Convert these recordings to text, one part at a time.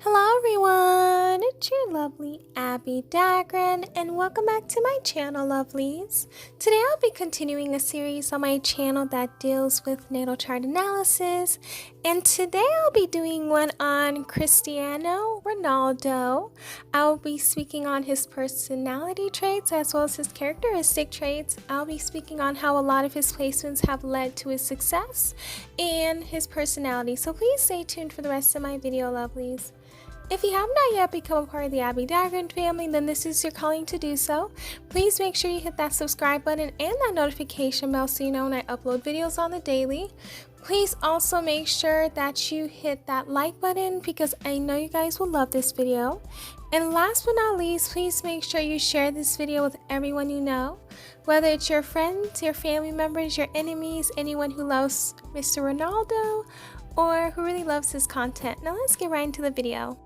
Hello everyone, it's your lovely Abbie Dagrin and welcome back to my channel, lovelies. Today I'll be continuing a series on my channel that deals with natal chart analysis, and today I'll be doing one on Cristiano Ronaldo. I'll be speaking on his personality traits as well as his characteristic traits. I'll be speaking on how a lot of his placements have led to his success and his personality, so please stay tuned for the rest of my video, lovelies. If you have not yet become a part of the Abbie Dagrin family, then this is your calling to do so. Please make sure you hit that subscribe button and that notification bell so you know when I upload videos on the daily. Please also make sure that you hit that like button because I know you guys will love this video. And last but not least, please make sure you share this video with everyone you know. Whether it's your friends, your family members, your enemies, anyone who loves Mr. Ronaldo, or who really loves his content. Now let's get right into the video.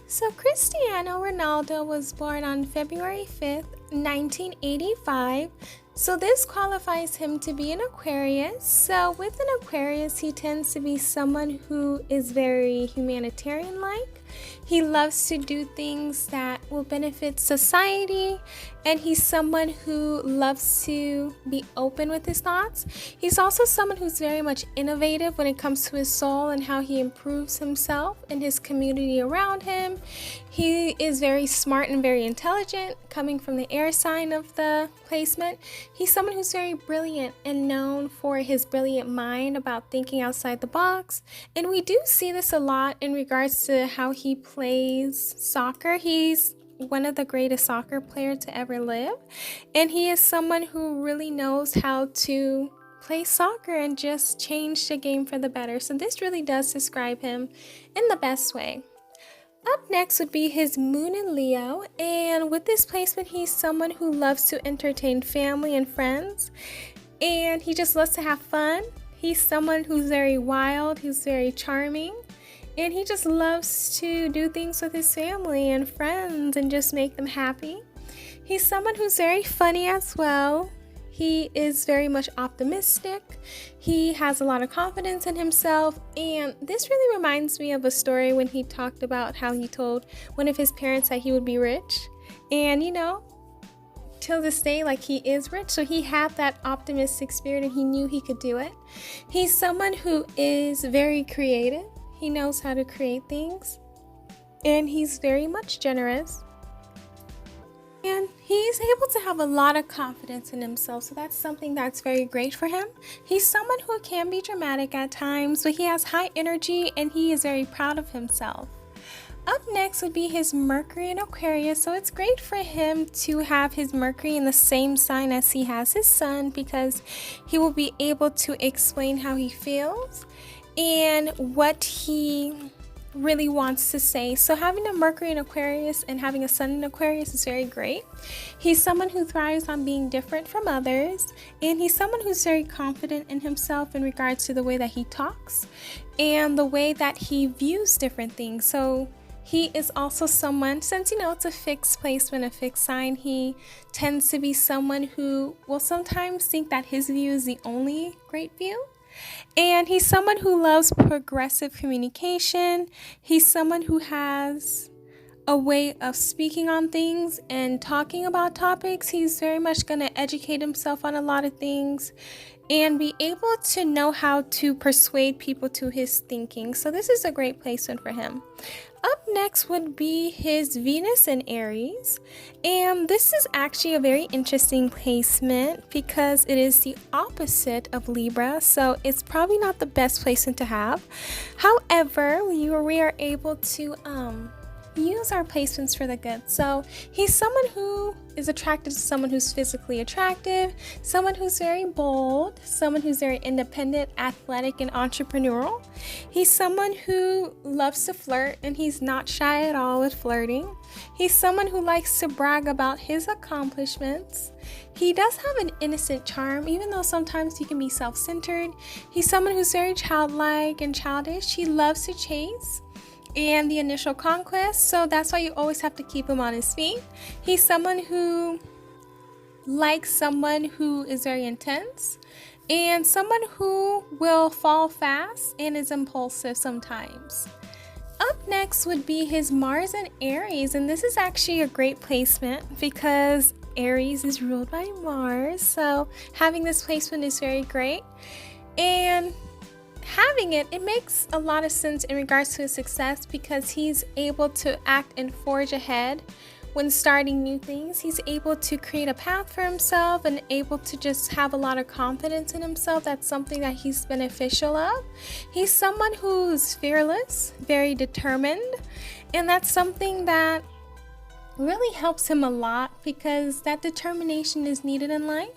So Cristiano Ronaldo was born on February 5th, 1985. So this qualifies him to be an Aquarius. So with an Aquarius, he tends to be someone who is very humanitarian-like. He loves to do things that will benefit society, and he's someone who loves to be open with his thoughts. He's also someone who's very much innovative when it comes to his soul and how he improves himself and his community around him. He is very smart and very intelligent, coming from the air sign of the placement. He's someone who's very brilliant and known for his brilliant mind about thinking outside the box. And we do see this a lot in regards to how he plays soccer. He's one of the greatest soccer players to ever live. And he is someone who really knows how to play soccer and just change the game for the better. So this really does describe him in the best way. Up next would be his moon in Leo, and with this placement, he's someone who loves to entertain family and friends, and he just loves to have fun. He's someone who's very wild, who's very charming, and he just loves to do things with his family and friends and just make them happy. He's someone who's very funny as well. He is very much optimistic. He has a lot of confidence in himself, and this really reminds me of a story when he talked about how he told one of his parents that he would be rich, and till this day, like, he is rich, so he had that optimistic spirit and he knew he could do it. He's someone who is very creative. He knows how to create things, and he's very much generous. And he's able to have a lot of confidence in himself, so that's something that's very great for him. He's someone who can be dramatic at times, but he has high energy and he is very proud of himself. Up next would be his Mercury in Aquarius, so it's great for him to have his Mercury in the same sign as he has his Sun, because he will be able to explain how he feels and what he really wants to say. So having a Mercury in Aquarius and having a Sun in Aquarius is very great. He's someone who thrives on being different from others, and he's someone who's very confident in himself in regards to the way that he talks and the way that he views different things. So he is also someone, since it's a fixed placement, a fixed sign, he tends to be someone who will sometimes think that his view is the only great view. And he's someone who loves progressive communication. He's someone who has a way of speaking on things and talking about topics. He's very much going to educate himself on a lot of things and be able to know how to persuade people to his thinking. So this is a great placement for him. Up next would be his Venus in Aries, and this is actually a very interesting placement because it is the opposite of Libra, so it's probably not the best placement to have. However, we are able to use our placements for the good. So he's someone who is attracted to someone who's physically attractive, someone who's very bold, someone who's very independent, athletic, and entrepreneurial. He's someone who loves to flirt, and he's not shy at all with flirting. He's someone who likes to brag about his accomplishments. He does have an innocent charm, even though sometimes he can be self-centered. He's someone who's very childlike and childish. He loves to chase. and the initial conquest, so that's why you always have to keep him on his feet. He's someone who likes someone who is very intense and someone who will fall fast and is impulsive sometimes. Up next would be his Mars and Aries, and this is actually a great placement because Aries is ruled by Mars, so having this placement is very great. And having it makes a lot of sense in regards to his success because he's able to act and forge ahead when starting new things. He's able to create a path for himself and able to just have a lot of confidence in himself. That's something that he's beneficial of. He's someone who's fearless, very determined, and that's something that really helps him a lot because that determination is needed in life.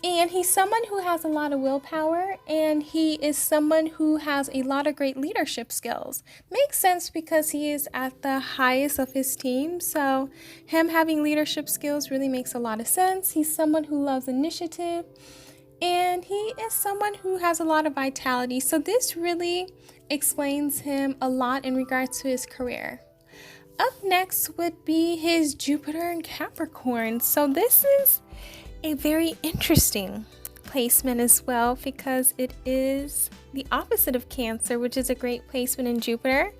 And he's someone who has a lot of willpower, and he is someone who has a lot of great leadership skills. Makes sense because he is at the highest of his team, so him having leadership skills really makes a lot of sense. He's someone who loves initiative, and he is someone who has a lot of vitality. So this really explains him a lot in regards to his career. Up next would be his Jupiter in Capricorn. So this is a very interesting placement as well because it is the opposite of Cancer, which is a great placement in Jupiter.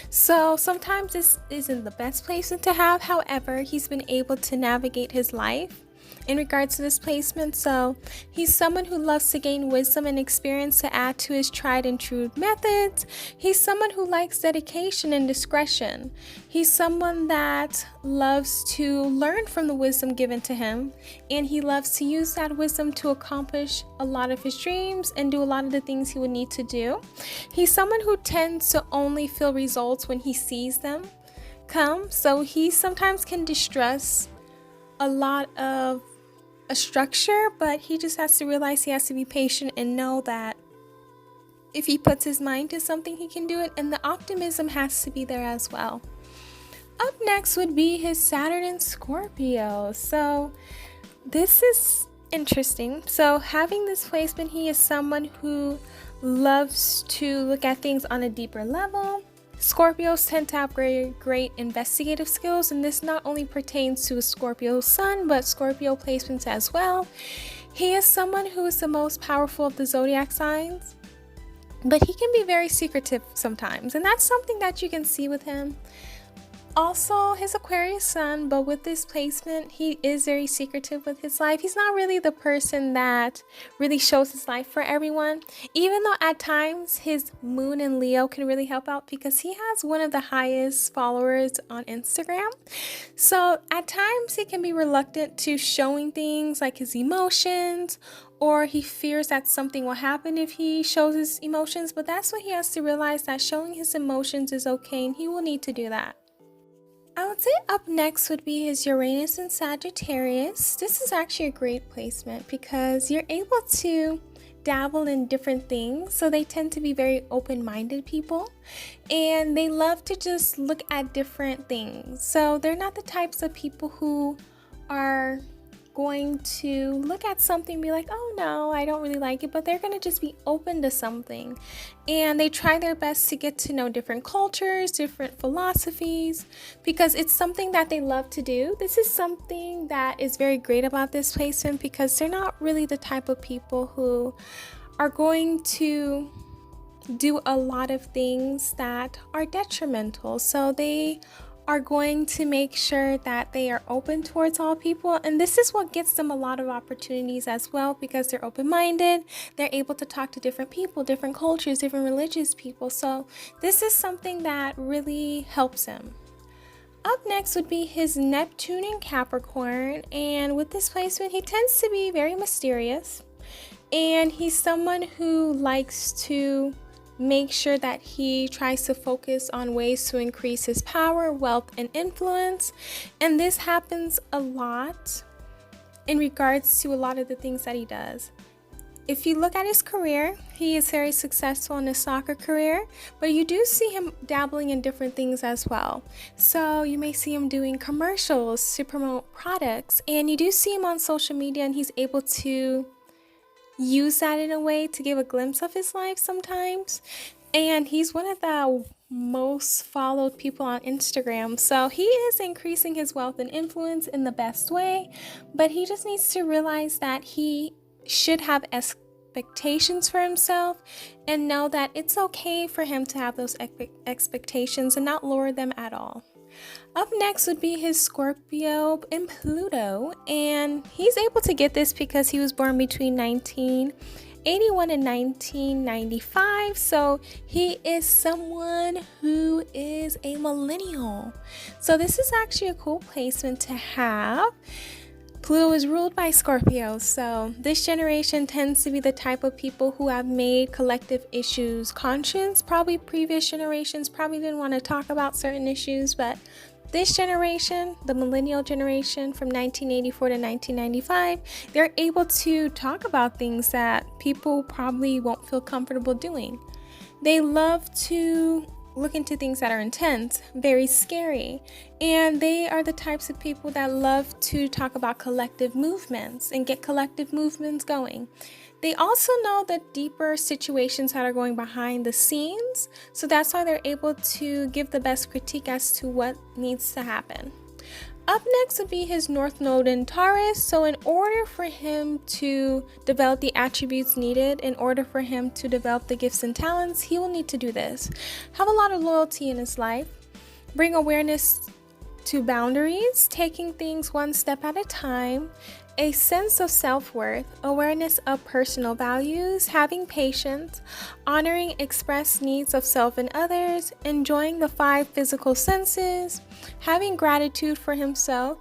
So sometimes this isn't the best placement to have. However, he's been able to navigate his life in regards to this placement. So he's someone who loves to gain wisdom and experience to add to his tried and true methods. He's someone who likes dedication and discretion. He's someone that loves to learn from the wisdom given to him, and he loves to use that wisdom to accomplish a lot of his dreams and do a lot of the things he would need to do. He's someone who tends to only feel results when he sees them come. So he sometimes can distrust a lot of a structure, but he just has to realize he has to be patient and know that if he puts his mind to something, he can do it, and the optimism has to be there as well. Up next would be his Saturn in Scorpio. So this is interesting. So having this placement, he is someone who loves to look at things on a deeper level. Scorpios tend to have great investigative skills, and this not only pertains to a Scorpio sun, but Scorpio placements as well. He is someone who is the most powerful of the zodiac signs, but he can be very secretive sometimes, and that's something that you can see with him. Also, his Aquarius sun, but with this placement, he is very secretive with his life. He's not really the person that really shows his life for everyone, even though at times his moon in Leo can really help out because he has one of the highest followers on Instagram. So at times he can be reluctant to showing things like his emotions, or he fears that something will happen if he shows his emotions, but that's what he has to realize, that showing his emotions is okay and he will need to do that. I would say up next would be his Uranus in Sagittarius. This is actually a great placement because you're able to dabble in different things. So they tend to be very open-minded people, and they love to just look at different things. So they're not the types of people who are going to look at something and be like, oh no, I don't really like it, but they're going to just be open to something, and they try their best to get to know different cultures, different philosophies, because it's something that they love to do. This is something that is very great about this placement because they're not really the type of people who are going to do a lot of things that are detrimental. So they are going to make sure that they are open towards all people, and this is what gets them a lot of opportunities as well because they're open-minded. They're able to talk to different people, different cultures, different religious people. So this is something that really helps him. Up next would be his Neptune in Capricorn, and with this placement he tends to be very mysterious, and he's someone who likes to make sure that he tries to focus on ways to increase his power, wealth, and influence. And this happens a lot in regards to a lot of the things that he does. If you look at his career, he is very successful in his soccer career, but you do see him dabbling in different things as well. So you may see him doing commercials to promote products, and you do see him on social media, and he's able to use that in a way to give a glimpse of his life sometimes. And he's one of the most followed people on Instagram. So he is increasing his wealth and influence in the best way, but he just needs to realize that he should have expectations for himself and know that it's okay for him to have those expectations and not lower them at all. Up next would be his Scorpio and Pluto, and he's able to get this because he was born between 1981 and 1995, so he is someone who is a millennial. So this is actually a cool placement to have. Pluto is ruled by Scorpio, so this generation tends to be the type of people who have made collective issues conscious. Probably previous generations probably didn't want to talk about certain issues, but this generation, the millennial generation from 1984 to 1995, they're able to talk about things that people probably won't feel comfortable doing. They love to look into things that are intense, very scary, and they are the types of people that love to talk about collective movements and get collective movements going. They also know the deeper situations that are going behind the scenes, so that's why they're able to give the best critique as to what needs to happen. Up next would be his North Node in Taurus. So in order for him to develop the attributes needed, in order for him to develop the gifts and talents, he will need to do this. Have a lot of loyalty in his life, bring awareness to boundaries, taking things one step at a time, a sense of self-worth, awareness of personal values, having patience, honoring expressed needs of self and others, enjoying the 5 physical senses, having gratitude for himself,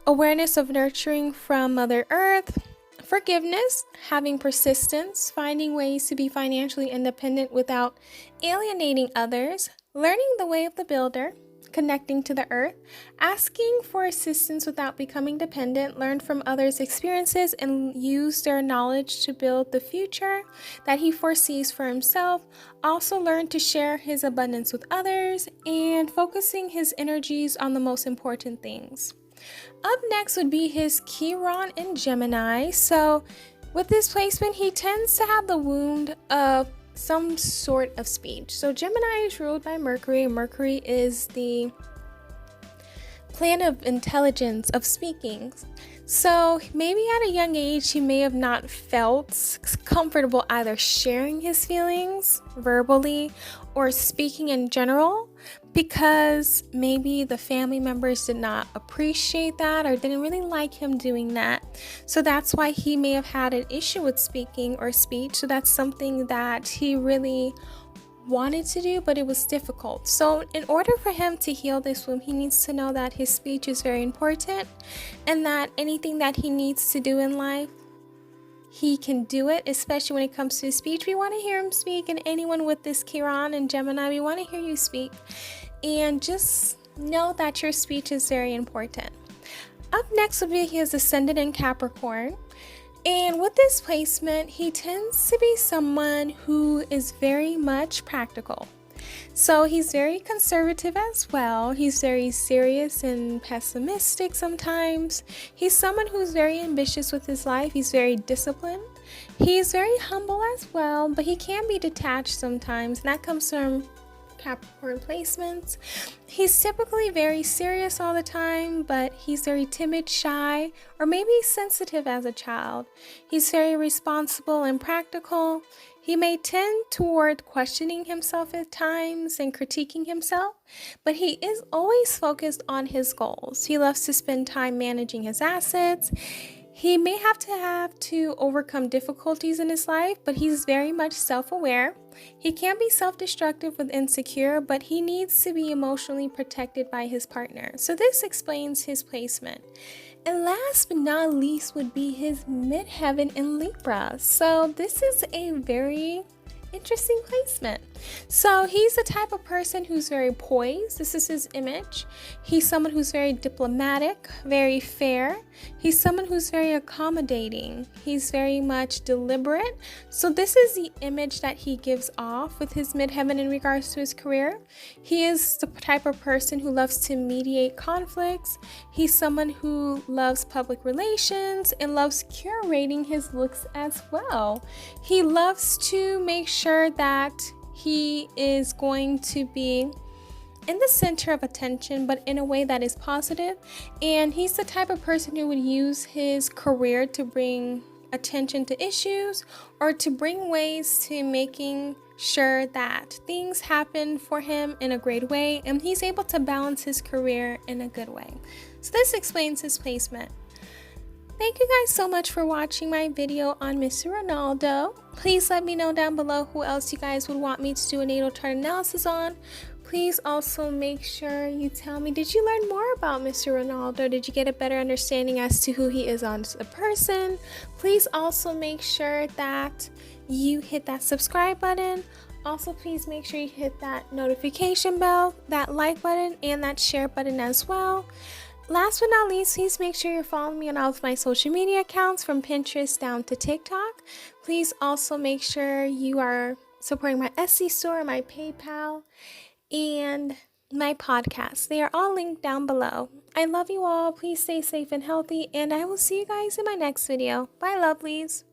awareness of nurturing from Mother Earth, forgiveness, having persistence, finding ways to be financially independent without alienating others, learning the way of the builder, connecting to the earth, asking for assistance without becoming dependent, learn from others' experiences and use their knowledge to build the future that he foresees for himself, also learn to share his abundance with others, and focusing his energies on the most important things. Up next would be his Chiron in Gemini. So with this placement, he tends to have the wound of some sort of speech. So Gemini is ruled by Mercury. Mercury is the planet of intelligence, of speaking. So maybe at a young age, he may have not felt comfortable either sharing his feelings verbally or speaking in general, because maybe the family members did not appreciate that or didn't really like him doing that. So that's why he may have had an issue with speaking or speech. So that's something that he really wanted to do, but it was difficult. So in order for him to heal this wound, he needs to know that his speech is very important and that anything that he needs to do in life, he can do it, especially when it comes to speech. We want to hear him speak, and anyone with this Chiron and Gemini, we want to hear you speak. And just know that your speech is very important. Up next will be his Ascendant in Capricorn. And with this placement, he tends to be someone who is very much practical. So he's very conservative as well. He's very serious and pessimistic sometimes. He's someone who's very ambitious with his life. He's very disciplined. He's very humble as well, but he can be detached sometimes, and that comes from Capricorn placements. He's typically very serious all the time, but he's very timid, shy, or maybe sensitive as a child. He's very responsible and practical. He may tend toward questioning himself at times and critiquing himself, but he is always focused on his goals. He loves to spend time managing his assets. He may have to overcome difficulties in his life, but he's very much self-aware. He can be self-destructive with insecure, but he needs to be emotionally protected by his partner. So this explains his placement. And last but not least would be his midheaven in Libra. So this is a very interesting placement. So he's the type of person who's very poised. This is his image. He's someone who's very diplomatic, very fair. He's someone who's very accommodating. He's very much deliberate. So this is the image that he gives off with his midheaven in regards to his career. He is the type of person who loves to mediate conflicts. He's someone who loves public relations and loves curating his looks as well. He loves to make sure that he is going to be in the center of attention, but in a way that is positive. And he's the type of person who would use his career to bring attention to issues or to bring ways to making sure that things happen for him in a great way, and he's able to balance his career in a good way. So this explains his placement. Thank you guys so much for watching my video on Mr. Ronaldo. Please let me know down below who else you guys would want me to do a natal chart analysis on. Please also make sure you tell me, did you learn more about Mr. Ronaldo? Did you get a better understanding as to who he is as a person? Please also make sure that you hit that subscribe button. Also, please make sure you hit that notification bell, that like button, and that share button as well. Last but not least, please make sure you're following me on all of my social media accounts from Pinterest down to TikTok. Please also make sure you are supporting my Etsy store, my PayPal, and my podcast. They are all linked down below. I love you all. Please stay safe and healthy, and I will see you guys in my next video. Bye, lovelies.